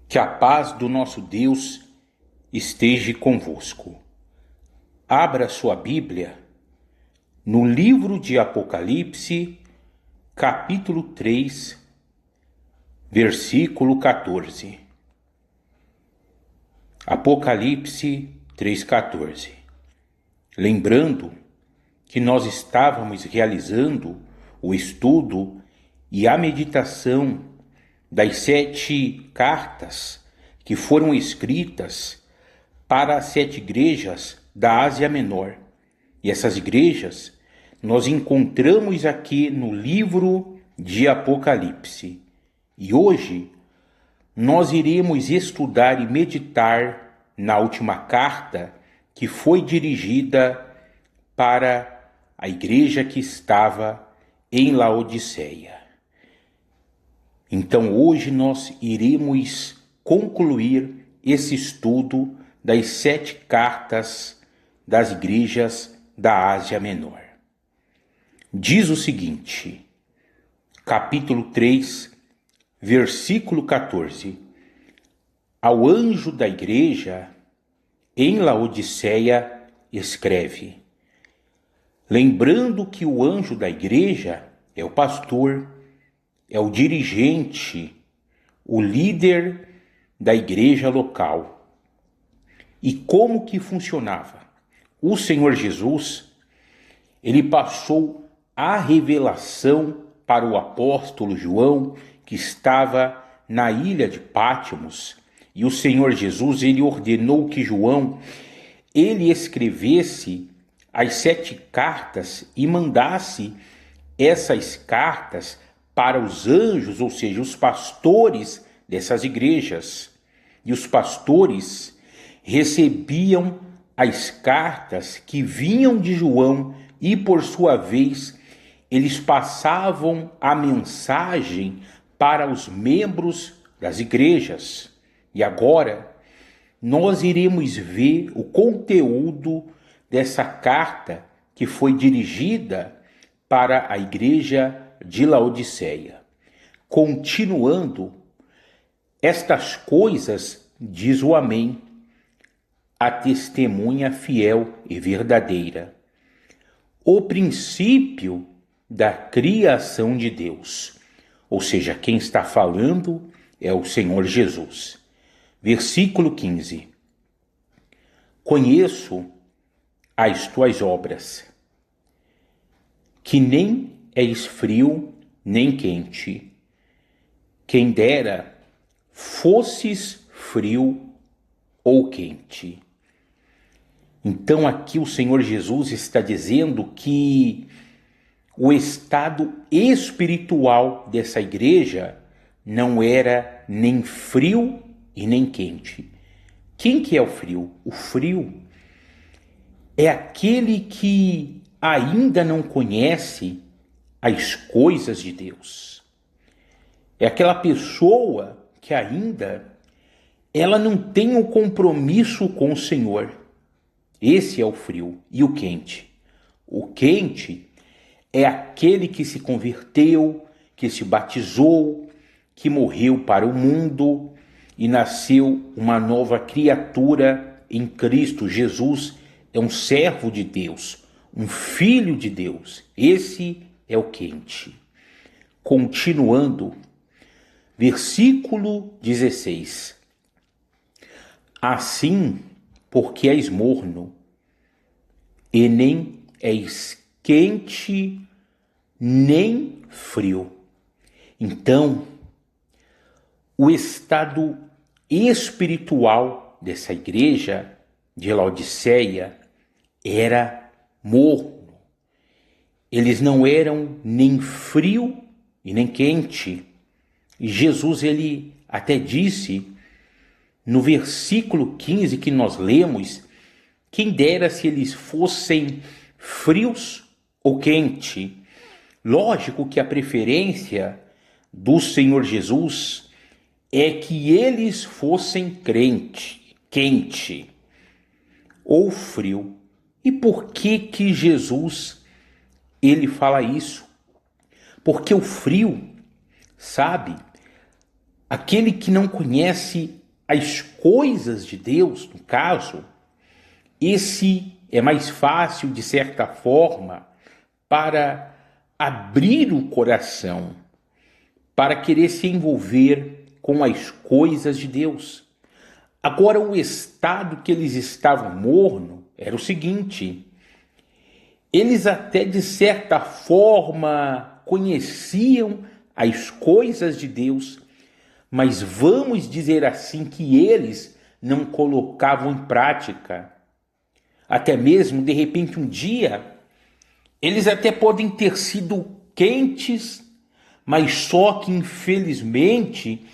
Que a paz do nosso Deus esteja convosco. Abra sua Bíblia no livro de Apocalipse, capítulo 3, versículo 14. Apocalipse 3,14. Lembrando que nós estávamos realizando o estudo e a meditação das 7 cartas que foram escritas para as 7 igrejas da Ásia Menor. E essas igrejas nós encontramos aqui no livro de Apocalipse. E hoje nós iremos estudar e meditar na última carta que foi dirigida para a igreja que estava em Laodiceia. Então hoje nós iremos concluir esse estudo das 7 cartas das igrejas da Ásia Menor. Diz o seguinte, capítulo 3, versículo 14. Ao anjo da igreja em Laodiceia escreve: lembrando que o anjo da igreja é o pastor, é o dirigente, o líder da igreja local. E como que funcionava? O Senhor Jesus, ele passou a revelação para o apóstolo João, que estava na ilha de Pátimos, e o Senhor Jesus, ele ordenou que João, ele escrevesse as 7 cartas e mandasse essas cartas para os anjos, ou seja, os pastores dessas igrejas. E os pastores recebiam as cartas que vinham de João e, por sua vez, eles passavam a mensagem para os membros das igrejas. E agora, nós iremos ver o conteúdo dessa carta que foi dirigida para a igreja de Laodiceia. Continuando, estas coisas diz o Amém, a testemunha fiel e verdadeira, o princípio da criação de Deus. Ou seja, quem está falando é o Senhor Jesus. Versículo 15. Conheço as tuas obras, que nem és frio nem quente. Quem dera fosses frio ou quente. Então aqui o Senhor Jesus está dizendo que o estado espiritual dessa igreja não era nem frio e nem quente. Quem que é o frio? O frio é aquele que ainda não conhece as coisas de Deus. É aquela pessoa que ainda ela não tem um compromisso com o Senhor. Esse é o frio. E o quente? O quente é aquele que se converteu, que se batizou, que morreu para o mundo e nasceu uma nova criatura em Cristo Jesus. É um servo de Deus, um filho de Deus. Esse é o quente. Continuando, versículo 16. Assim, porque és morno, e nem és quente, nem frio. Então, o estado espiritual dessa igreja de Laodiceia era morno. Eles não eram nem frio e nem quente. E Jesus, ele até disse no versículo 15 que nós lemos, quem dera se eles fossem frios ou quente. Lógico que a preferência do Senhor Jesus é que eles fossem quente ou frio. E por que Jesus ele fala isso? Porque o frio, sabe, aquele que não conhece as coisas de Deus, no caso, esse é mais fácil, de certa forma, para abrir o coração, para querer se envolver com as coisas de Deus. Agora, o estado que eles estavam morno era o seguinte: eles até de certa forma conheciam as coisas de Deus, mas vamos dizer assim que eles não colocavam em prática. Até mesmo, de repente, um dia, eles até podem ter sido quentes, mas só que infelizmente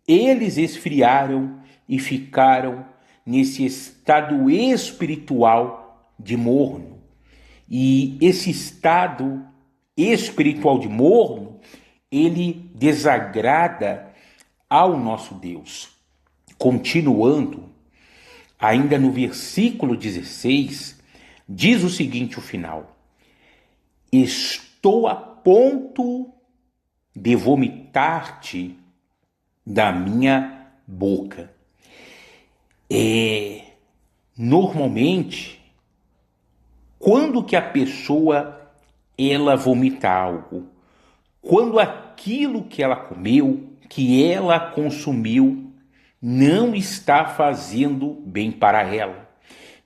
eles esfriaram e ficaram nesse estado espiritual de morno. E esse estado espiritual de morno, ele desagrada ao nosso Deus. Continuando, ainda no versículo 16, diz o seguinte, o final: estou a ponto de vomitar-te da minha boca. Normalmente, quando que a pessoa ela vomita algo? Quando aquilo que ela comeu, que ela consumiu, não está fazendo bem para ela.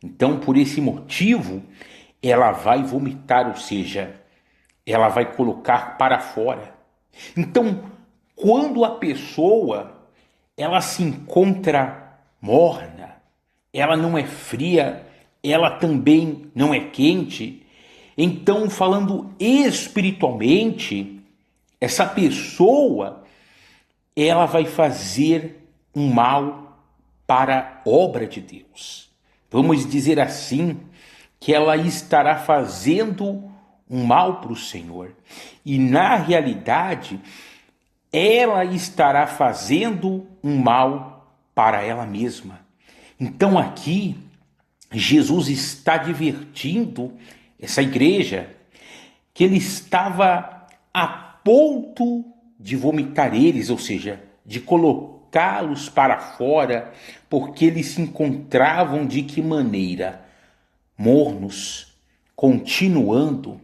Então, por esse motivo, ela vai vomitar, ou seja, ela vai colocar para fora. Então, quando a pessoa ela se encontra morna, ela não é fria, ela também não é quente, então, falando espiritualmente, essa pessoa ela vai fazer um mal para a obra de Deus. Vamos dizer assim, que ela estará fazendo um mal para o Senhor. E na realidade, ela estará fazendo um mal para ela mesma. Então aqui, Jesus está advertindo essa igreja que ele estava a ponto de vomitar eles, ou seja, de colocá-los para fora, porque eles se encontravam de que maneira? Mornos. Continuando,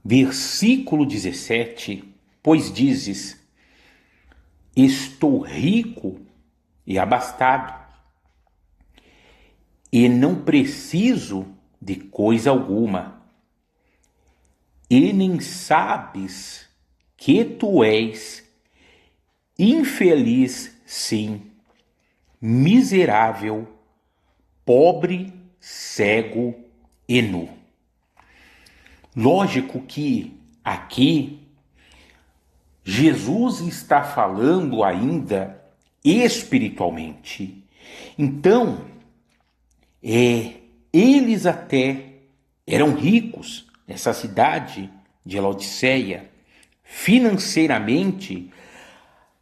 versículo 17, pois dizes: estou rico e abastado, e não preciso de coisa alguma, e nem sabes que tu és infeliz, sim, miserável, pobre, cego e nu. Lógico que aqui Jesus está falando ainda espiritualmente. Então, eles até eram ricos nessa cidade de Laodiceia. Financeiramente,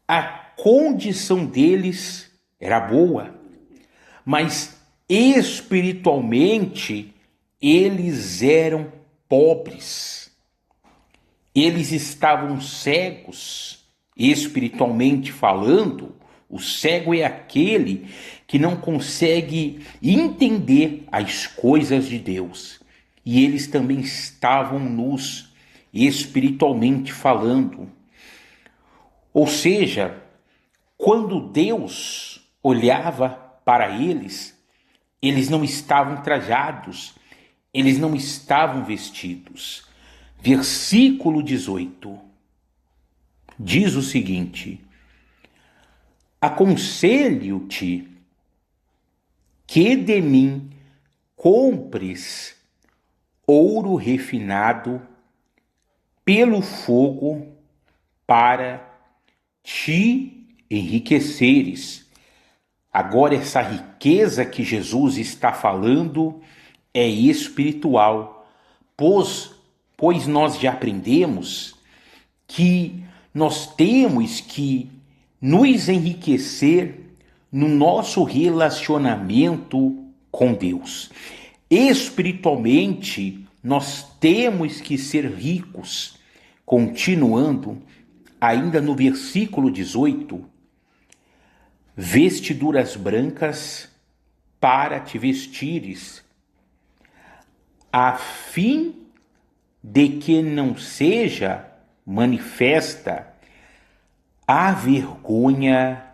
a condição deles era boa, mas espiritualmente eles eram pobres. Eles estavam cegos, espiritualmente falando. O cego é aquele que não consegue entender as coisas de Deus. E eles também estavam nus, espiritualmente falando. Ou seja, quando Deus olhava para eles, eles não estavam trajados, eles não estavam vestidos. Versículo 18 diz o seguinte: aconselho-te que de mim compres ouro refinado pelo fogo para te enriqueceres. Agora, essa riqueza que Jesus está falando é espiritual, pois nós já aprendemos que nós temos que nos enriquecer no nosso relacionamento com Deus. Espiritualmente, nós temos que ser ricos. Continuando, ainda no versículo 18, vestiduras brancas para te vestires, a fim de que não seja manifesta a vergonha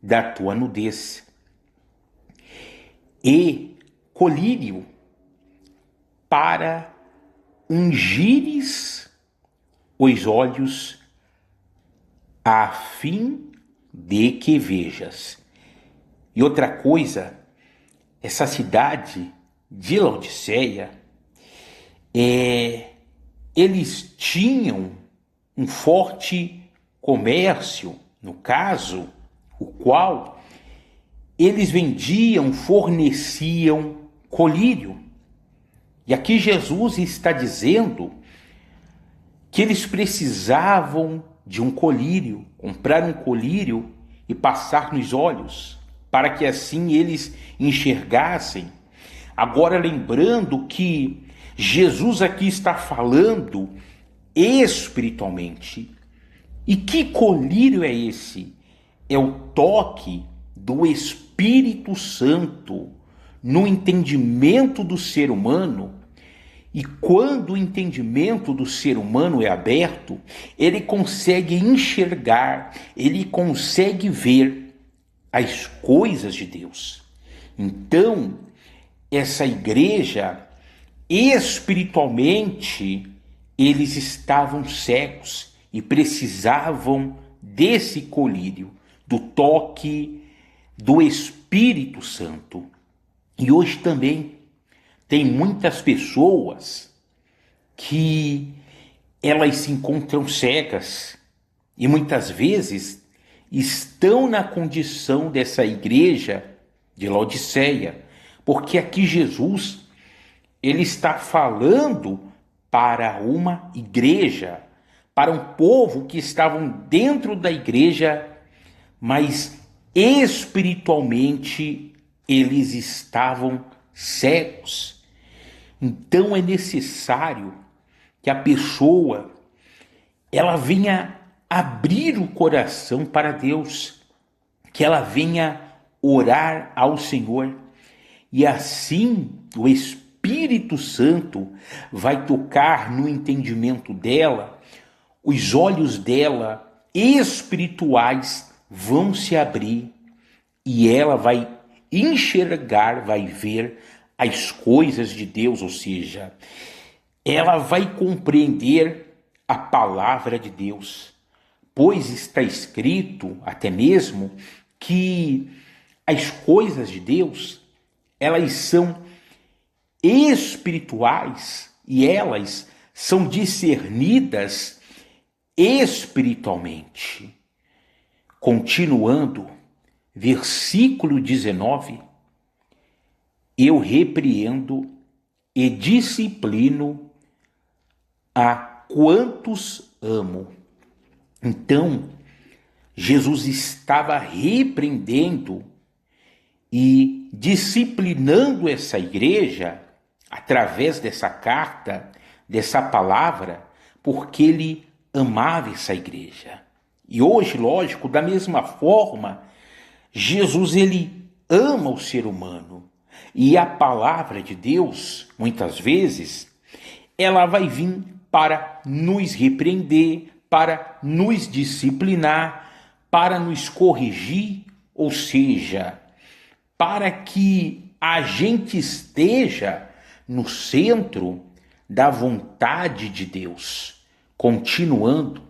da tua nudez, e colírio para ungires os olhos, a fim de que vejas. E outra coisa, essa cidade de Laodiceia, eles tinham um forte comércio, no caso, o qual eles vendiam, forneciam colírio. E aqui Jesus está dizendo que eles precisavam de um colírio, comprar um colírio e passar nos olhos, para que assim eles enxergassem. Agora lembrando que Jesus aqui está falando espiritualmente. E que colírio é esse? É o toque do Espírito Santo no entendimento do ser humano. E quando o entendimento do ser humano é aberto, ele consegue enxergar, ele consegue ver as coisas de Deus. Então, essa igreja, espiritualmente, eles estavam cegos e precisavam desse colírio, do toque do Espírito Santo. E hoje também tem muitas pessoas que elas se encontram cegas e muitas vezes estão na condição dessa igreja de Laodiceia, porque aqui Jesus, ele está falando para uma igreja, para um povo que estavam dentro da igreja, mas espiritualmente eles estavam cegos. Então é necessário que a pessoa ela venha abrir o coração para Deus, que ela venha orar ao Senhor, e assim o Espírito Santo vai tocar no entendimento dela, os olhos dela espirituais vão se abrir e ela vai enxergar, vai ver as coisas de Deus, ou seja, ela vai compreender a palavra de Deus, pois está escrito até mesmo que as coisas de Deus, elas são espirituais e elas são discernidas espiritualmente. Continuando, versículo 19, eu repreendo e disciplino a quantos amo. Então, Jesus estava repreendendo e disciplinando essa igreja através dessa carta, dessa palavra, porque ele amava essa igreja. E hoje, lógico, da mesma forma, Jesus ele ama o ser humano. E a palavra de Deus, muitas vezes, ela vai vir para nos repreender, para nos disciplinar, para nos corrigir, ou seja, para que a gente esteja no centro da vontade de Deus. Continuando,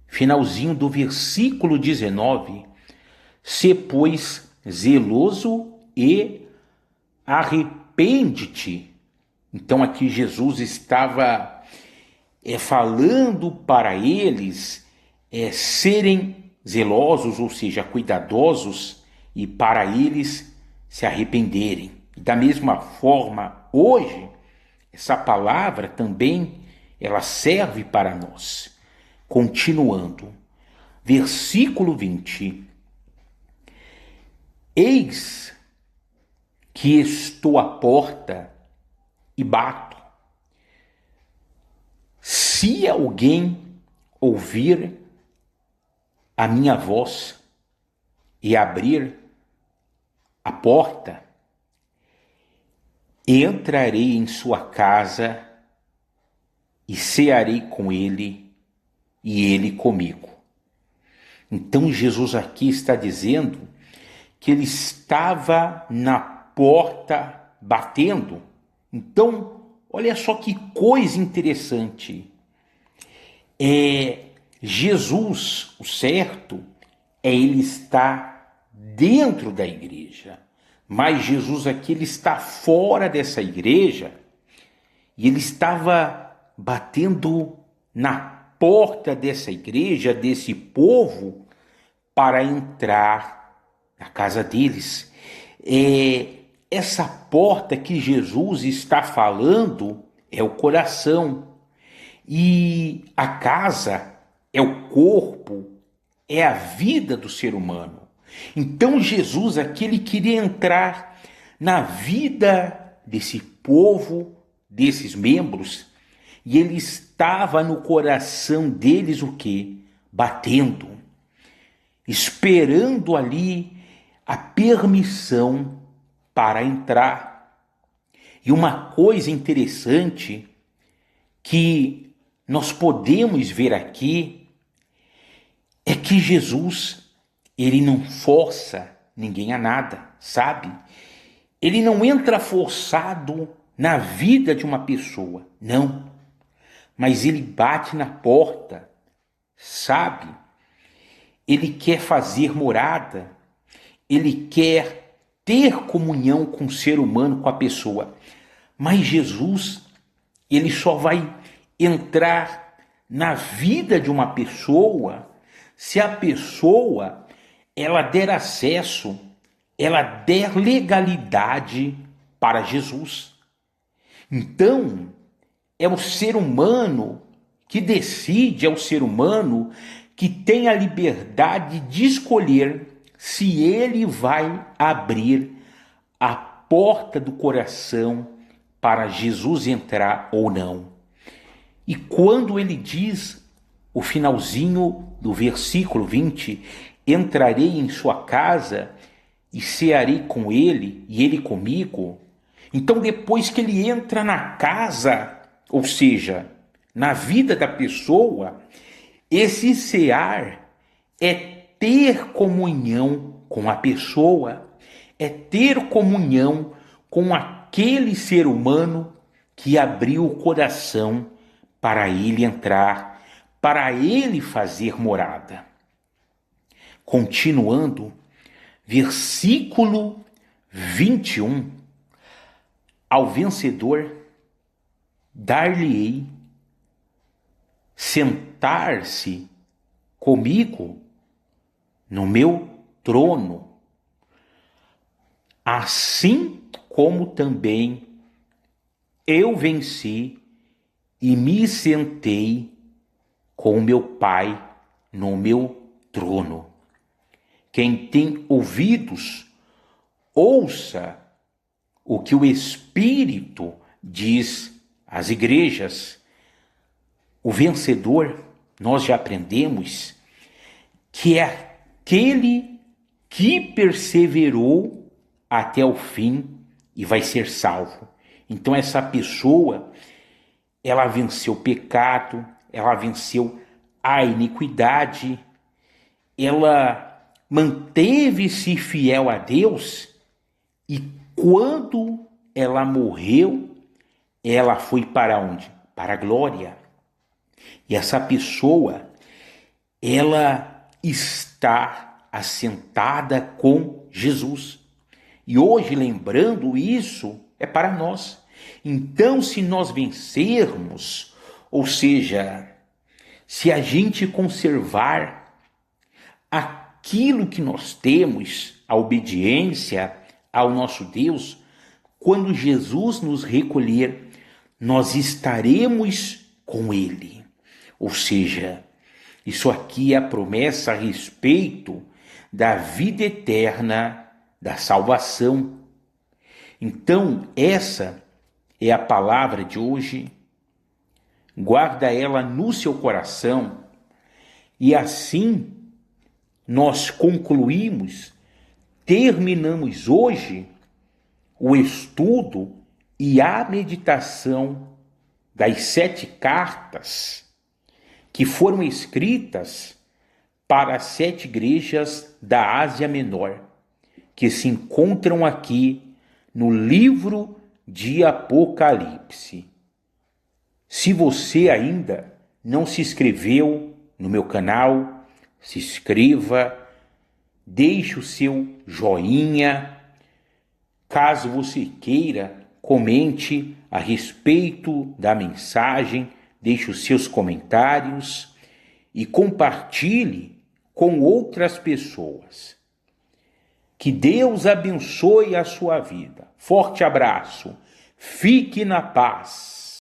finalzinho do versículo 19, se pois zeloso e arrepende-te. Então aqui Jesus estava falando para eles serem zelosos, ou seja, cuidadosos, e para eles se arrependerem. Da mesma forma, hoje, essa palavra também ela serve para nós. Continuando, versículo 20. Eis que estou à porta e bato. Se alguém ouvir a minha voz e abrir a porta, entrarei em sua casa e cearei com ele e ele comigo. Então Jesus aqui está dizendo que ele estava na porta batendo. Então, olha só que coisa interessante. Jesus, o certo, é ele estar dentro da igreja. Mas Jesus aqui, ele está fora dessa igreja e ele estava batendo na porta dessa igreja, desse povo, para entrar na casa deles. Essa porta que Jesus está falando é o coração. E a casa é o corpo, é a vida do ser humano. Então Jesus aqui, ele queria entrar na vida desse povo, desses membros, e ele estava no coração deles o quê? Batendo, esperando ali a permissão para entrar. E uma coisa interessante que nós podemos ver aqui é que Jesus, ele não força ninguém a nada, sabe? Ele não entra forçado na vida de uma pessoa, não. Mas ele bate na porta, sabe? Ele quer fazer morada, ele quer ter comunhão com o ser humano, com a pessoa. Mas Jesus, ele só vai entrar na vida de uma pessoa se a pessoa ela der acesso, ela der legalidade para Jesus. Então, é o ser humano que decide, é o ser humano que tem a liberdade de escolher se ele vai abrir a porta do coração para Jesus entrar ou não. E quando ele diz, o finalzinho do versículo 20, entrarei em sua casa e cearei com ele e ele comigo. Então depois que ele entra na casa, ou seja, na vida da pessoa, esse cear é ter comunhão com a pessoa, é ter comunhão com aquele ser humano que abriu o coração para ele entrar, para ele fazer morada. Continuando, versículo 21, ao vencedor dar-lhe-ei sentar-se comigo no meu trono, assim como também eu venci e me sentei com meu Pai no meu trono. Quem tem ouvidos, ouça o que o Espírito diz às igrejas. O vencedor, nós já aprendemos, que é aquele que perseverou até o fim e vai ser salvo. Então essa pessoa, ela venceu o pecado, ela venceu a iniquidade, ela manteve-se fiel a Deus e quando ela morreu, ela foi para onde? Para a glória. E essa pessoa, ela está assentada com Jesus. E hoje, lembrando isso, é para nós. Então, se nós vencermos, ou seja, se a gente conservar aquilo que nós temos, a obediência ao nosso Deus, quando Jesus nos recolher, nós estaremos com Ele. Ou seja, isso aqui é a promessa a respeito da vida eterna, da salvação. Então, essa é a palavra de hoje. Guarda ela no seu coração e assim nós terminamos hoje o estudo e a meditação das 7 cartas que foram escritas para as 7 igrejas da Ásia Menor, que se encontram aqui no livro de Apocalipse. Se você ainda não se inscreveu no meu canal, se inscreva, deixe o seu joinha. Caso você queira, comente a respeito da mensagem, deixe os seus comentários e compartilhe com outras pessoas. Que Deus abençoe a sua vida. Forte abraço. Fique na paz.